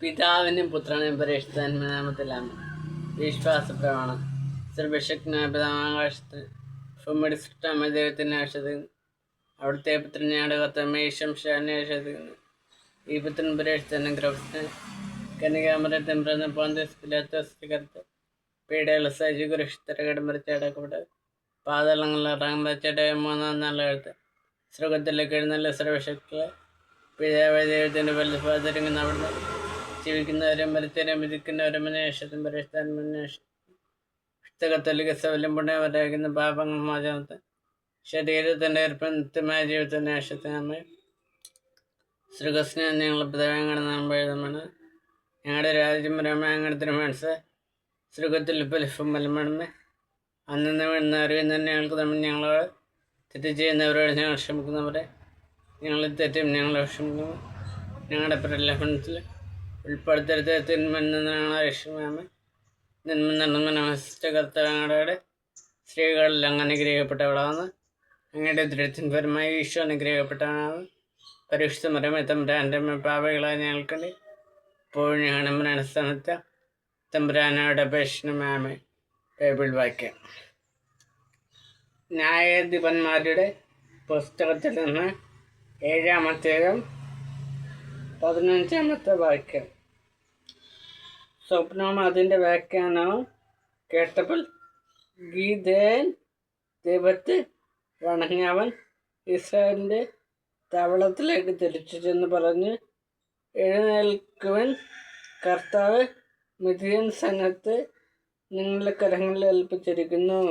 പിതാവിനും പുത്രനും പരിശുദ്ധാത്മനാമത്തിലാണ് വിശ്വാസപ്രമാണം. സർവശക്തനായ പിതാവാകാശത്ത് ഭൂമിയുടെ സൃഷ്ടാമായ ദൈവത്തിൻ്റെ ആശ്രയിക്കുന്നു. അവിടുത്തെ പുത്രൻ ഞങ്ങളുടെ കർത്താവായ ശംശാനെ ആശ്രയിക്കുന്നു. ഈ പുത്രൻ പരിശുദ്ധനും ക്രിസ്തു കന്യകാമരത്തിൽ പിറന്ന പോന്തിയോസ് പിലാത്തോസിന്റെ കരുത്ത് പീഡകൾ സഹിച്ച് കുരിശിൽ മരിച്ച് അടക്കപ്പെട്ടത്, പാതാളങ്ങളിൽ ഇറങ്ങുമ്പോൾ മൂന്നാം നാൾ എഴുത്ത് സ്വർഗത്തിലേക്ക് എഴുന്നള്ള സർവശക്തികളെ പിതാവായ ദൈവത്തിൻ്റെ വലതുഭാഗത്തിരിക്കുന്ന അവിടുന്ന് ജീവിക്കുന്നവരും മരിച്ചവരും വിധിക്കുന്നവരും അന്വേഷത്തും പരിഷ്ഠാന്വേഷണം കത്തോലിക്ക സഭയിലും പുണ്യവരായിരിക്കുന്ന പാപങ്ങൾ മോചനത്തെ ശരീരത്തിൻ്റെ ഏർപ്പമായ ജീവിതത്തിൻ്റെ ആശത്തിനാമേ ശ്രീകൃഷ്ണൻ ഞങ്ങൾ പിതാവായ നാമ്പെഴുതമാണ്. ഞങ്ങളുടെ രാജ്യം രാമായണ തിരുമനസ് ശ്രീകത്തിൽ പലിഫും മലമണമേ അന്നു വീഴുന്ന അറിയുന്ന ഞങ്ങൾക്ക് നമ്മൾ ഞങ്ങളോട് തെറ്റ് ചെയ്യുന്നവരോട് ഞങ്ങൾ ക്ഷമിക്കുന്നവരെ ഞങ്ങൾ തെറ്റും ഞങ്ങളെ ക്ഷമിക്കുന്നു. ഞങ്ങളുടെ പ്രലോഭനത്തിൽ ഉൾപ്പെടുത്തരുത്, തിന്മയിൽ നിന്ന് ഞങ്ങളെ രക്ഷിക്കണമേ. നന്മ നടന്ന കർത്താവങ്ങളുടെ സ്ത്രീകളിൽ അങ്ങ് അനുഗ്രഹിക്കപ്പെട്ടവളാണ്. അങ്ങയുടെ ദൃഢത്തിന് പരമായി ഈശോ അനുഗ്രഹിക്കപ്പെട്ടവനാണ്. പരിശുദ്ധ മരമേ തമ്പുരാൻ്റെ പാവകളായ ഞങ്ങൾക്കുണ്ട് ഇപ്പോഴും ഞങ്ങളുടെ സ്ഥാനത്ത് തമ്പുരാനോട് അപേക്ഷണമേ. ബൈബിൾ വാക്യം ന്യായാധിപന്മാരുടെ പുസ്തകത്തിൽ നിന്ന് 7-ാം അധ്യായം 15-ാമത്തെ വാക്യം. സ്വപ്നവും അതിൻ്റെ വ്യാഖ്യാനവും കേട്ടപ്പോൾ ഗിദെയോൻ ദൈവത്തെ വണങ്ങിയവൻ ഇസ്രായേലിൻ്റെ താവളത്തിലേക്ക് തിരിച്ചു ചെന്ന് പറഞ്ഞ്, എഴുന്നേൽക്കുവൻ, കർത്താവ് മിദ്യാൻ സൈന്യത്തെ നിങ്ങളുടെ കരങ്ങളിൽ ഏൽപ്പിച്ചിരിക്കുന്നു.